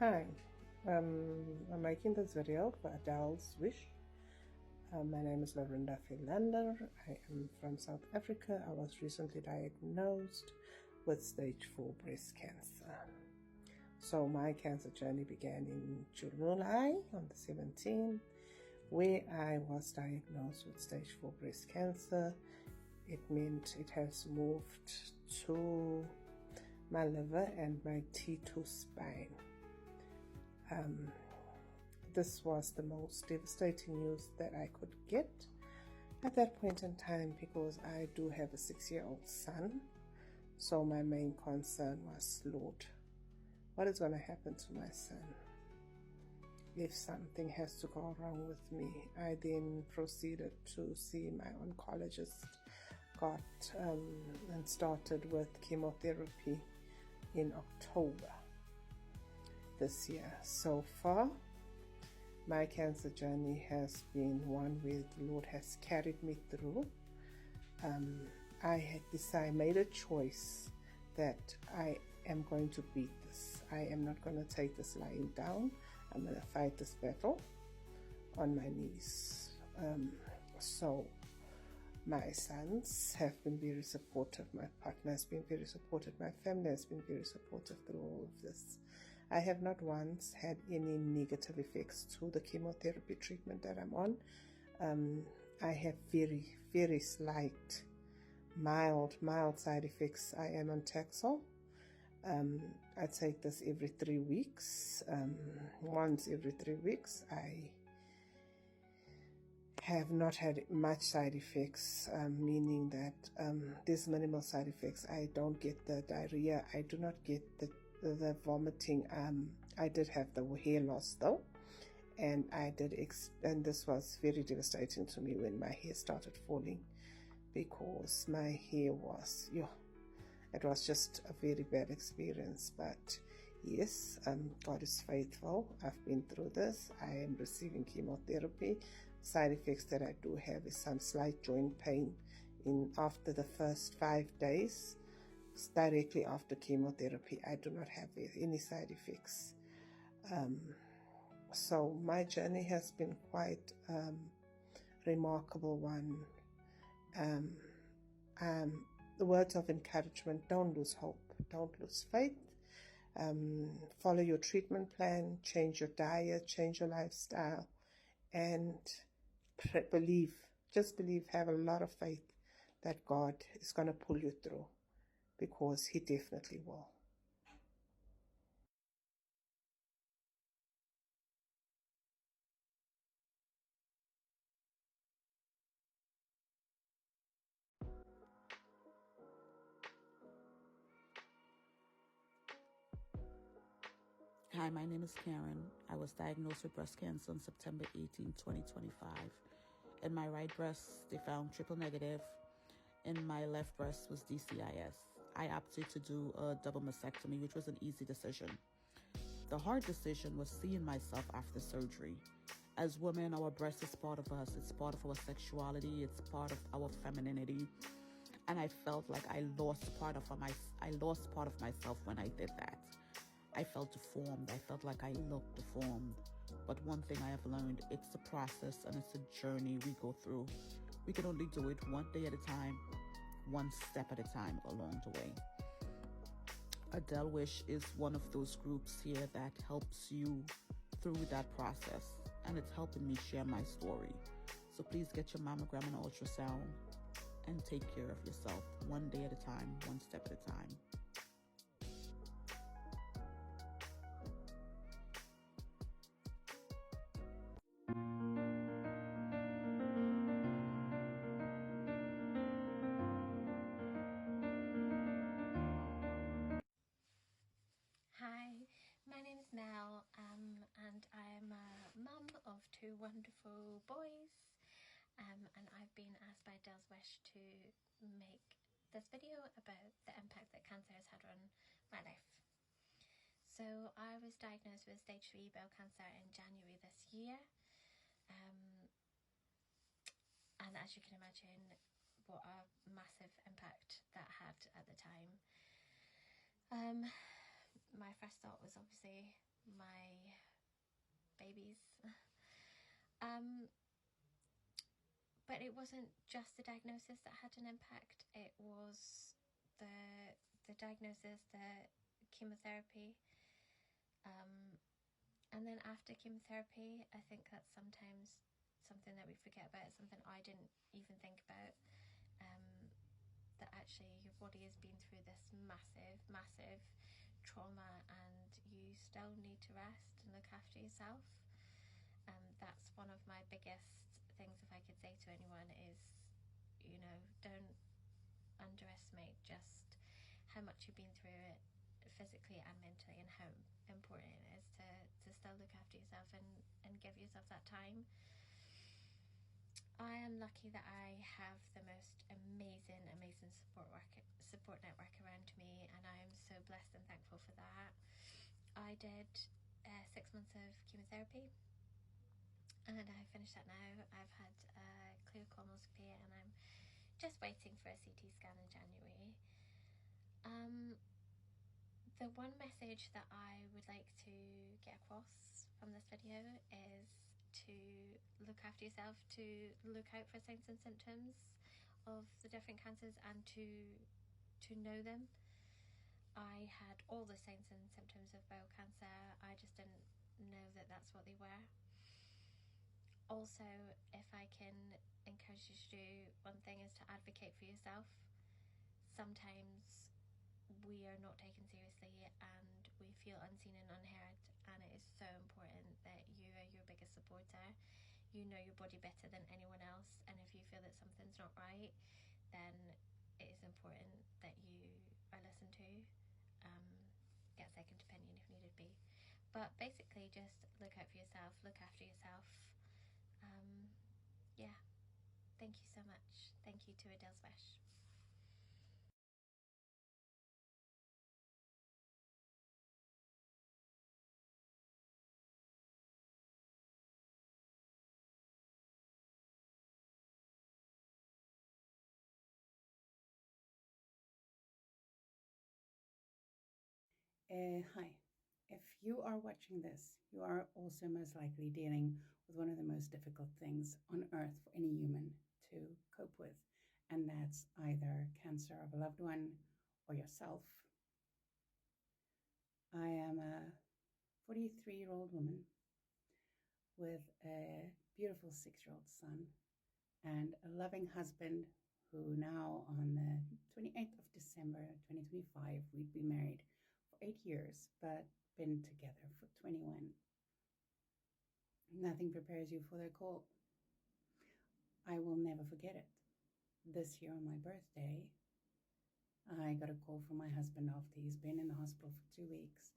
Hi, I'm making this video for Adele's wish. My name is Lorinda Philander. I am from South Africa. I was recently diagnosed with stage 4 breast cancer. So my cancer journey began in July on the 17th, where I was diagnosed with stage 4 breast cancer. It meant it has moved to my liver and my T2 spine. This was the most devastating news that I could get at that point in time, because I do have a 6-year-old son. So my main concern was, Lord, what is going to happen to my son if something has to go wrong with me? I then proceeded to see my oncologist, and started with chemotherapy in October this year. So far, my cancer journey has been one where the Lord has carried me through. I made a choice that I am going to beat this. I am not going to take this lying down. I'm going to fight this battle on my knees. So my sons have been very supportive. My partner has been very supportive. My family has been very supportive through all of this. I have not once had any negative effects to the chemotherapy treatment that I'm on. I have very, very slight, mild side effects. I am on Taxol. I take this every 3 weeks. Once every 3 weeks. I have not had much side effects, meaning that there's minimal side effects. I don't get the diarrhea. I do not get the vomiting. I did have the hair loss though, and and this was very devastating to me when my hair started falling, because my hair was, it was just a very bad experience. But yes, God is faithful. I've been through this. I am receiving chemotherapy. Side effects that I do have is some slight joint pain after the first 5 days. Directly after chemotherapy, I do not have any side effects. So my journey has been quite remarkable one. The words of encouragement: don't lose hope, don't lose faith. Follow your treatment plan, change your diet, change your lifestyle, and believe, just believe, have a lot of faith that God is going to pull you through, because He definitely will. Hi, my name is Karen. I was diagnosed with breast cancer on September 18, 2025. In my right breast, they found triple negative. In my left breast was DCIS. I opted to do a double mastectomy, which was an easy decision. The hard decision was seeing myself after surgery. As women, our breast is part of us. It's part of our sexuality. It's part of our femininity. And I felt like I lost part of myself when I did that. I felt deformed. I felt like I looked deformed. But one thing I have learned, it's a process and it's a journey we go through. We can only do it one day at a time, one step at a time along the way. Adele Wish is one of those groups here that helps you through that process, and it's helping me share my story. So please get your mammogram and ultrasound and take care of yourself one day at a time, one step at a time. Hi, my name is Nell, and I'm a mum of 2 wonderful boys, and I've been asked by Adele's Wish to make this video about the impact that cancer has had on my life. So I was diagnosed with stage 3 bowel cancer in January this year, and as you can imagine, what a massive impact that had at the time. My first thought was obviously my babies. But it wasn't just the diagnosis that had an impact. It was the diagnosis, the chemotherapy, and then after chemotherapy, I think that's sometimes something that we forget about. It's something I didn't even think about. That actually your body has been through this massive trauma, and you still need to rest and look after yourself. That's one of my biggest things, if I could say to anyone, is, don't underestimate just how much you've been through it physically and mentally, and how important it is to still look after yourself and give yourself that time. I am lucky that I have the most amazing support network around me, and I am so blessed and thankful for that. I did 6 months of chemotherapy, and I finished that now. I've had a clear colonoscopy, and I'm just waiting for a CT scan in January. The one message that I would like to get across from this video is to look after yourself, to look out for signs and symptoms of the different cancers, and to know them. I had all the signs and symptoms of bowel cancer. I just didn't know that that's what they were. Also, if I can encourage you to do one thing, is to advocate for yourself. Sometimes we are not taken seriously and we feel unseen and unheard, and it is so important that you are your biggest supporter. You know your body better than anyone else, and if you feel that something's not right, then it is important that you are listened to. Get a second opinion if needed be, but basically just look out for yourself, look after yourself. Yeah, thank you so much. Thank you to Adele Swash. Hi. If you are watching this, you are also most likely dealing with one of the most difficult things on earth for any human to cope with, and that's either cancer of a loved one or yourself. I am a 43-year-old woman with a beautiful 6-year-old son and a loving husband who now, on the 28th of December 2025, we'd be married for 8 years, but been together for 21. Nothing prepares you for the call. I will never forget it. This year on my birthday, I got a call from my husband after he's been in the hospital for 2 weeks,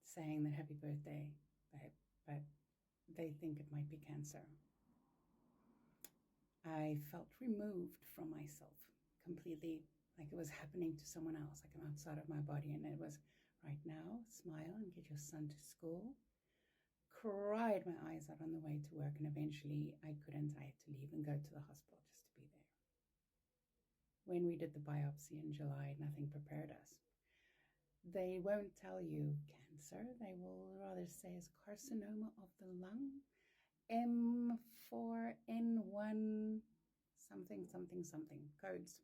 saying that happy birthday, babe, but they think it might be cancer. I felt removed from myself completely, like it was happening to someone else, like I'm outside of my body, and it was right now, smile and get your son to school. Cried my eyes out on the way to work, and eventually I couldn't. I had to leave and go to the hospital just to be there. When we did the biopsy in July, nothing prepared us. They won't tell you cancer. They will rather say it's carcinoma of the lung, M4N1 something codes,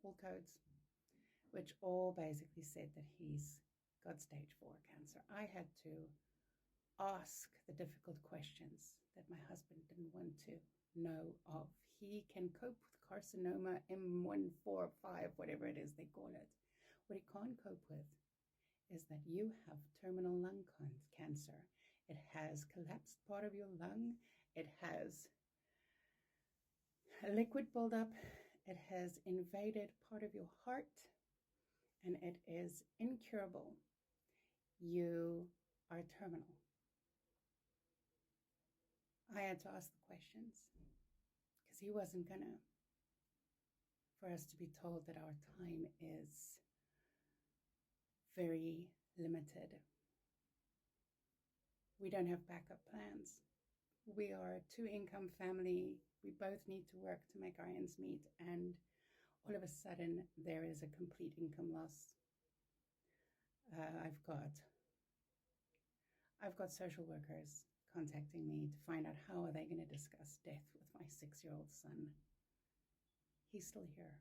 all codes, which all basically said that he's got stage 4 cancer. I had to ask the difficult questions that my husband didn't want to know of. He can cope with carcinoma M145, whatever it is they call it. What he can't cope with is that you have terminal lung cancer. It has collapsed part of your lung. It has a liquid buildup. It has invaded part of your heart, and it is incurable. You are terminal. I had to ask the questions because he wasn't gonna, for us to be told that our time is very limited. We don't have backup plans. We are a 2-income family. We both need to work to make our ends meet, and all of a sudden there is a complete income loss. I've got I've got social workers contacting me to find out how are they going to discuss death with my 6-year-old son. He's still here.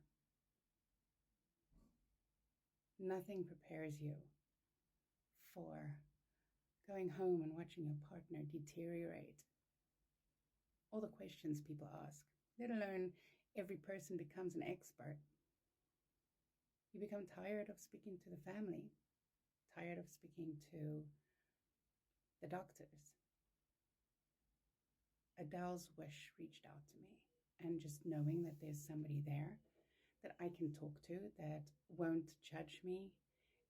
Nothing prepares you for going home and watching your partner deteriorate. All the questions people ask, let alone every person becomes an expert. You become tired of speaking to the family, tired of speaking to the doctors. Adele's wish reached out to me, and just knowing that there's somebody there that I can talk to that won't judge me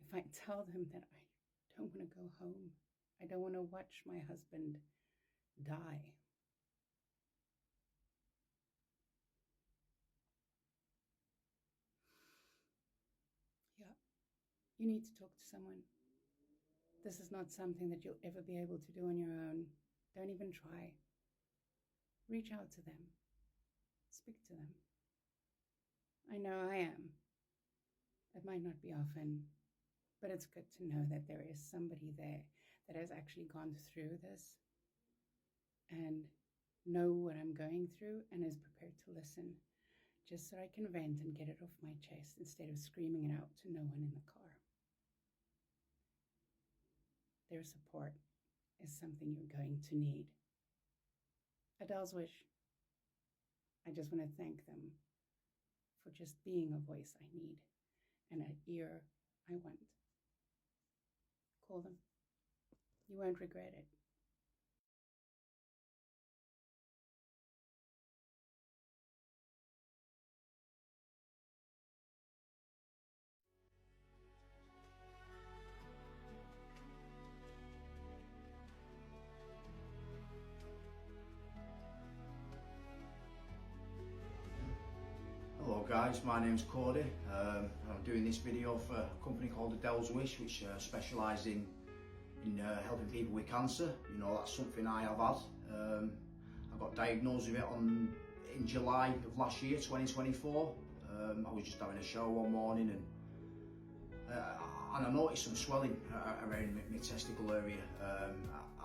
if I tell them that I don't want to go home. I don't want to watch my husband die. Yeah, you need to talk to someone. This is not something that you'll ever be able to do on your own. Don't even try. Reach out to them. Speak to them. I know I am. It might not be often, but it's good to know that there is somebody there that has actually gone through this and know what I'm going through and is prepared to listen, just so I can vent and get it off my chest instead of screaming it out to no one in the car. Their support is something you're going to need. Adele's wish. I just want to thank them for just being a voice I need and an ear I want. Call them. You won't regret it. Hello guys, my name's Cody. I'm doing this video for a company called Adele's Wish, which specialise in helping people with cancer. You know, that's something I have had. I got diagnosed with it in July of last year, 2024. I was just having a shower one morning and I noticed some swelling around my testicle area,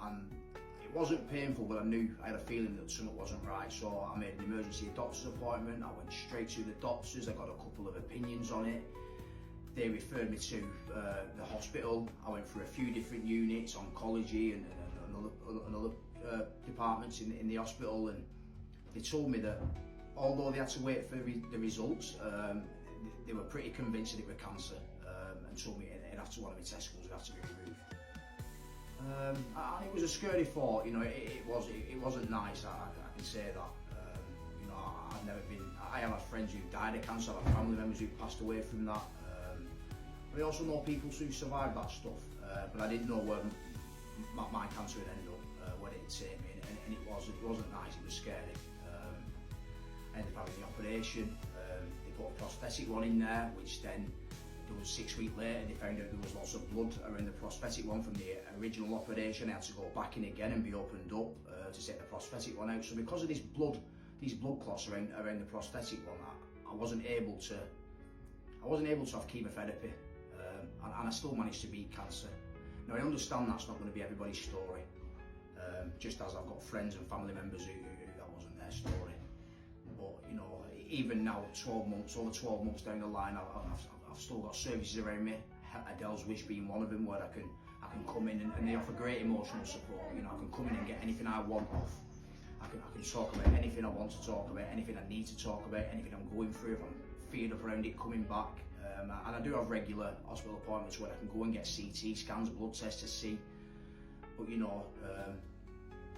and it wasn't painful, but I had a feeling that something wasn't right, so I made an emergency doctor's appointment. I went straight to the doctors. I got a couple of opinions on it. They referred me to the hospital. I went through a few different units, oncology and other departments in the hospital, and they told me that although they had to wait for the results, they were pretty convinced that it was cancer, and told me one of my testicles would have to be removed. And it was a scary thought, you know. It wasn't nice. I can say that. You know, I have had friends who died of cancer. I have family members who passed away from that. But I also know people who survived that stuff. But I didn't know where my cancer would end up, where it'd take me, and it wasn't nice. It was scary. I ended up having the operation. They put a prosthetic one in there, which then. It was 6 weeks later, they found out there was lots of blood around the prosthetic one from the original operation. I had to go back in again and be opened up to take the prosthetic one out. So because of these blood clots around the prosthetic one, I wasn't able to have chemotherapy, and I still managed to beat cancer. Now I understand that's not going to be everybody's story, just as I've got friends and family members who that wasn't their story. But you know, even now, over 12 months down the line, I've still got services around me, Adele's Wish being one of them, where I can come in and they offer great emotional support. You know, I can come in and get anything I want off. I can talk about anything I want to talk about, anything I need to talk about, anything I'm going through, if I'm feared up around it coming back. And I do have regular hospital appointments where I can go and get CT scans, blood tests to see. But you know,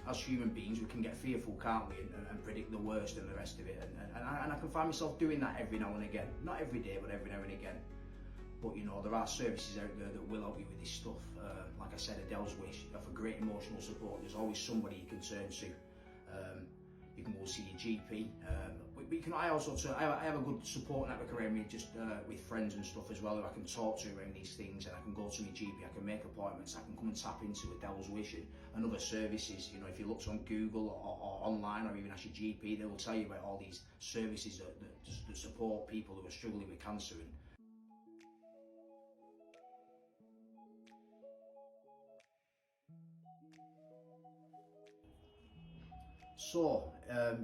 as human beings, we can get fearful, can't we, and predict the worst and the rest of it. And I can find myself doing that every now and again. Not every day, but every now and again. But you know, there are services out there that will help you with this stuff. Like I said, Adele's Wish, they offer great emotional support. There's always somebody you can turn to. You can go see your GP. But you can, I have a good support network around me, just with friends and stuff as well, who I can talk to around these things, and I can go to my GP, I can make appointments, I can come and tap into Adele's Wish and other services. You know, if you look on Google or online, or even ask your GP, they will tell you about all these services that support people who are struggling with cancer. So,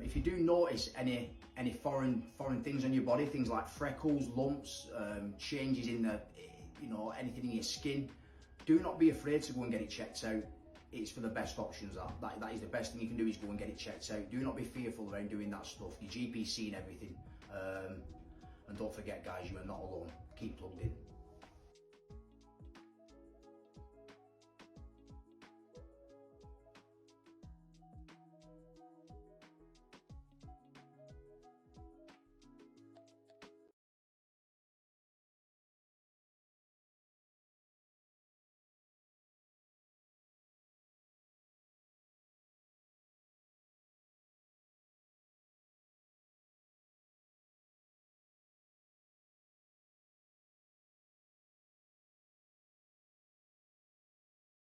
if you do notice any foreign things on your body, things like freckles, lumps, changes in the, anything in your skin, do not be afraid to go and get it checked out. It's for the best options. That is the best thing you can do, is go and get it checked out. Do not be fearful around doing that stuff. Your GP's seeing everything. And don't forget, guys, you are not alone. Keep plugged in.